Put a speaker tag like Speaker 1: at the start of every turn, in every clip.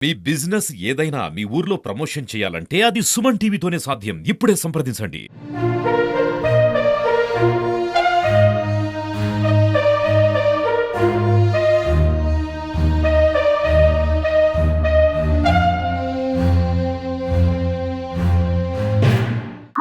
Speaker 1: మీ business ఏదైనా మీ ఊర్లో promotion చేయాలంటే అది సుమన్ టీవీతోనే సాధ్యం. ఇప్పుడే సంప్రదించండి.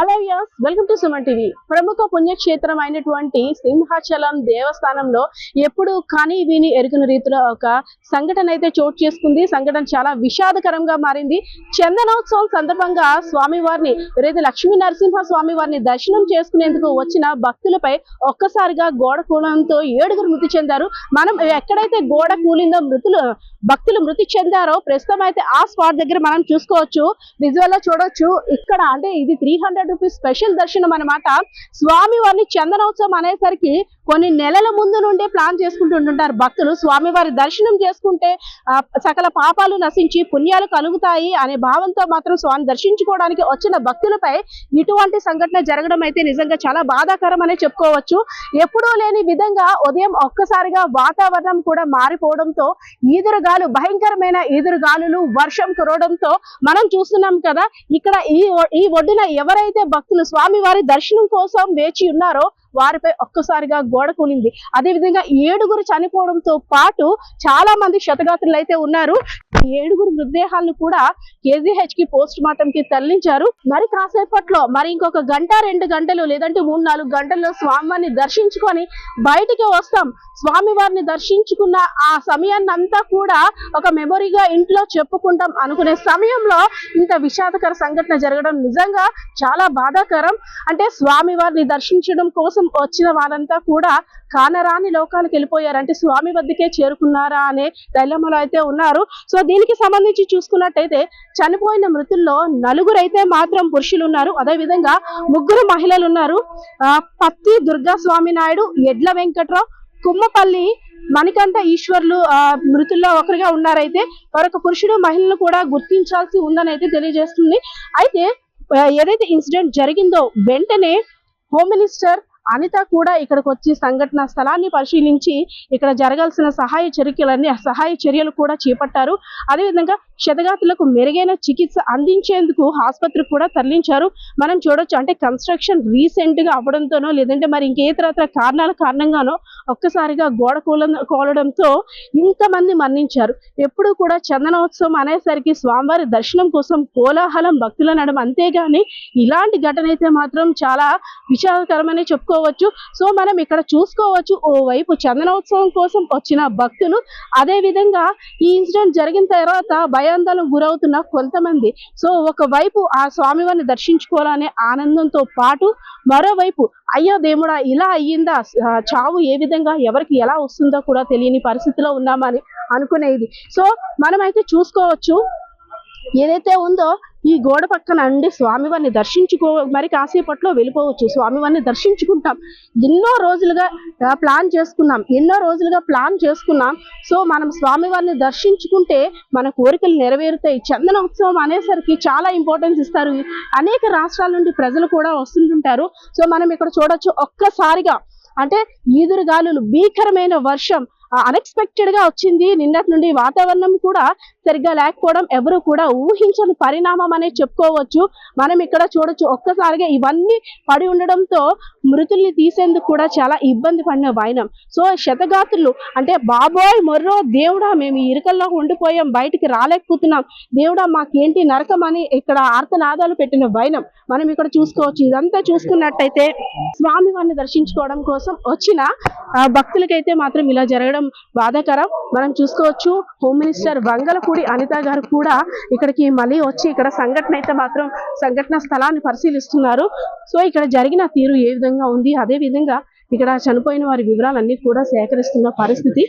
Speaker 2: Hello viewers, welcome to Suman TV. ప్రముఖ పుణ్యక్షేత్రం అయినటువంటి సింహాచలం దేవస్థానంలో ఎప్పుడు కానీ విని ఎరుగని రీతిలో ఒక సంఘటన అయితే చోటు చేసుకుంది. సంఘటన చాలా విషాదకరంగా మారింది. చందనోత్సవం సందర్భంగా స్వామివారిని ఎవరైతే లక్ష్మీ నరసింహ స్వామి వారిని దర్శనం చేసుకునేందుకు వచ్చిన భక్తులపై ఒక్కసారిగా గోడ కూలడంతో 7గురు మృతి చెందారు. మనం ఎక్కడైతే గోడ కూలిందో భక్తులు మృతి చెందారో ప్రస్తుతం అయితే ఆ స్పాట్ దగ్గర మనం చూసుకోవచ్చు. విజువల్ లో చూడొచ్చు. ఇక్కడ అంటే ఇది 300 రూపీస్ స్పెషల్ దర్శనం అన్నమాట. స్వామి వారిని చందనోత్సవం అనేసరికి కొన్ని నెలల ముందు నుండే ప్లాన్ చేసుకుంటుంటారు భక్తులు. స్వామివారి దర్శనం చేసుకుంటే సకల పాపాలు నశించి పుణ్యాలు కలుగుతాయి అనే భావంతో మాత్రం స్వామి దర్శించుకోవడానికి వచ్చిన భక్తులపై ఇటువంటి సంఘటన జరగడం అయితే నిజంగా చాలా బాధాకరం అనే చెప్పుకోవచ్చు. ఎప్పుడూ లేని విధంగా ఉదయం ఒక్కసారిగా వాతావరణం కూడా మారిపోవడంతో ఈదురుగాలు భయంకరమైన ఈదురుగాలులు వర్షం కురవడంతో మనం చూస్తున్నాం కదా. ఇక్కడ ఈ ఒడ్డున ఎవరైతే భక్తులు స్వామివారి దర్శనం కోసం వేచి ఉన్నారో వారిపై ఒక్కసారిగా గోడ కూలింది. అదేవిధంగా 7గురు చనిపోవడంతో పాటు చాలా మంది క్షతగాత్రులు అయితే ఉన్నారు. 7గురు మృతదేహాలను కూడా KGH కి పోస్ట్ మార్టం కి తరలించారు. మరి కాసేపట్లో మరి ఇంకొక గంట 2 గంటలు లేదంటే 3-4 గంటల్లో స్వామివారిని దర్శించుకొని బయటికి వస్తాం. స్వామివారిని దర్శించుకున్న ఆ సమయాన్ని అంతా కూడా ఒక మెమొరీగా ఇంట్లో చెప్పుకుంటాం అనుకునే సమయంలో ఇంత విషాదకర సంఘటన జరగడం నిజంగా చాలా బాధాకరం. అంటే స్వామివారిని దర్శించడం కోసం వచ్చిన వారంతా కూడా కానరాని లోకాలకు వెళ్ళిపోయారు. అంటే స్వామి వద్దకే చేరుకున్నారా అనే డైలమాలో అయితే ఉన్నారు. సో దీనికి సంబంధించి చూసుకున్నట్టయితే చనిపోయిన మృతుల్లో 4 అయితే మాత్రం పురుషులు ఉన్నారు. అదే విధంగా 3 మహిళలు ఉన్నారు. పత్తి దుర్గా స్వామి నాయుడు, ఎడ్ల వెంకట్రావు, కుమ్మపల్లి మణికంఠ ఈశ్వర్లు మృతుల్లో ఒకరిగా ఉన్నారైతే మరొక పురుషుడు మహిళను కూడా గుర్తించాల్సి ఉందని అయితే తెలియజేస్తుంది. అయితే ఏదైతే ఇన్సిడెంట్ జరిగిందో వెంటనే హోమ్ మినిస్టర్ అనిత కూడా ఇక్కడికి వచ్చి సంఘటన స్థలాన్ని పరిశీలించి ఇక్కడ జరగాల్సిన సహాయ చర్యలు కూడా చేపట్టారు. అదేవిధంగా క్షతగాత్రులకు మెరుగైన చికిత్స అందించేందుకు ఆసుపత్రికి కూడా తరలించారు. మనం చూడొచ్చు. అంటే కన్స్ట్రక్షన్ రీసెంట్ గా అవ్వడంతోనో లేదంటే మరి ఇంకేతర కారణాల కారణంగానో ఒక్కసారిగా గోడ కూలడంతో ఇంతమంది మరణించారు. ఎప్పుడు కూడా చందనోత్సవం అనేసరికి స్వామివారి దర్శనం కోసం కోలాహలం భక్తుల నడుమ, అంతేగాని ఇలాంటి ఘటన అయితే మాత్రం చాలా విషాదకరమని చెప్పుకోవచ్చు. సో మనం ఇక్కడ చూసుకోవచ్చు, ఓవైపు చందనోత్సవం కోసం వచ్చిన భక్తులు, అదే విధంగా ఈ ఇన్సిడెంట్ జరిగిన తర్వాత భయాందోళనకు గురవుతున్న కొంతమంది. సో ఒకవైపు ఆ స్వామివారిని దర్శించుకోవాలనే ఆనందంతో పాటు మరోవైపు అయ్యో దేవుడా ఇలా అయ్యిందా, చావు ఏ విధంగా ఎవరికి ఎలా వస్తుందో కూడా తెలియని పరిస్థితిలో ఉన్నామని అనుకునేది. సో మనమైతే చూసుకోవచ్చు. ఏదైతే ఉందో ఈ గోడ పక్కన అండి స్వామివారిని మరి కాసేపట్లో వెళ్ళిపోవచ్చు. స్వామివారిని దర్శించుకుంటాం. ఎన్నో రోజులుగా ప్లాన్ చేసుకున్నాం. సో మనం స్వామివారిని దర్శించుకుంటే మన కోరికలు నెరవేరుతాయి. చందనోత్సవం అనేసరికి చాలా ఇంపార్టెన్స్ ఇస్తారు. అనేక రాష్ట్రాల నుండి ప్రజలు కూడా వస్తుంటుంటారు. సో మనం ఇక్కడ చూడొచ్చు. ఒక్కసారిగా అంటే ఈదురుగాలులు, భీకరమైన వర్షం అన్ఎక్స్పెక్టెడ్ గా వచ్చింది. నిన్నటి నుండి వాతావరణం కూడా సరిగ్గా లేకపోవడం ఎవరు కూడా ఊహించని పరిణామం అనే చెప్పుకోవచ్చు. మనం ఇక్కడ చూడొచ్చు. ఒక్కసారిగా ఇవన్నీ పడి ఉండడంతో మృతుల్ని తీసేందుకు కూడా చాలా ఇబ్బంది పడిన వైనం. సో క్షతగాత్రులు అంటే బాబోయ్ మొర్రో దేవుడా, మేము ఇరుకల్లో ఉండిపోయాం, బయటికి రాలేకపోతున్నాం, దేవుడా మాకేంటి నరకం అని ఇక్కడ ఆర్తనాదాలు పెట్టిన వైనం మనం ఇక్కడ చూసుకోవచ్చు. ఇదంతా చూసుకున్నట్టయితే స్వామివారిని దర్శించుకోవడం కోసం వచ్చిన భక్తులకైతే మాత్రం ఇలా జరగడం బాధాకరం. మనం చూసుకోవచ్చు. హోమ్ మినిస్టర్ వంగలపూడి అనిత గారు కూడా ఇక్కడికి మళ్ళీ వచ్చి ఇక్కడ సంఘటన స్థలాన్ని పరిశీలిస్తున్నారు. సో ఇక్కడ జరిగిన తీరు ఏ విధంగా ఉంది, అదే విధంగా ఇక్కడ చనిపోయిన వారి వివరాలన్నీ కూడా సేకరిస్తున్న పరిస్థితి.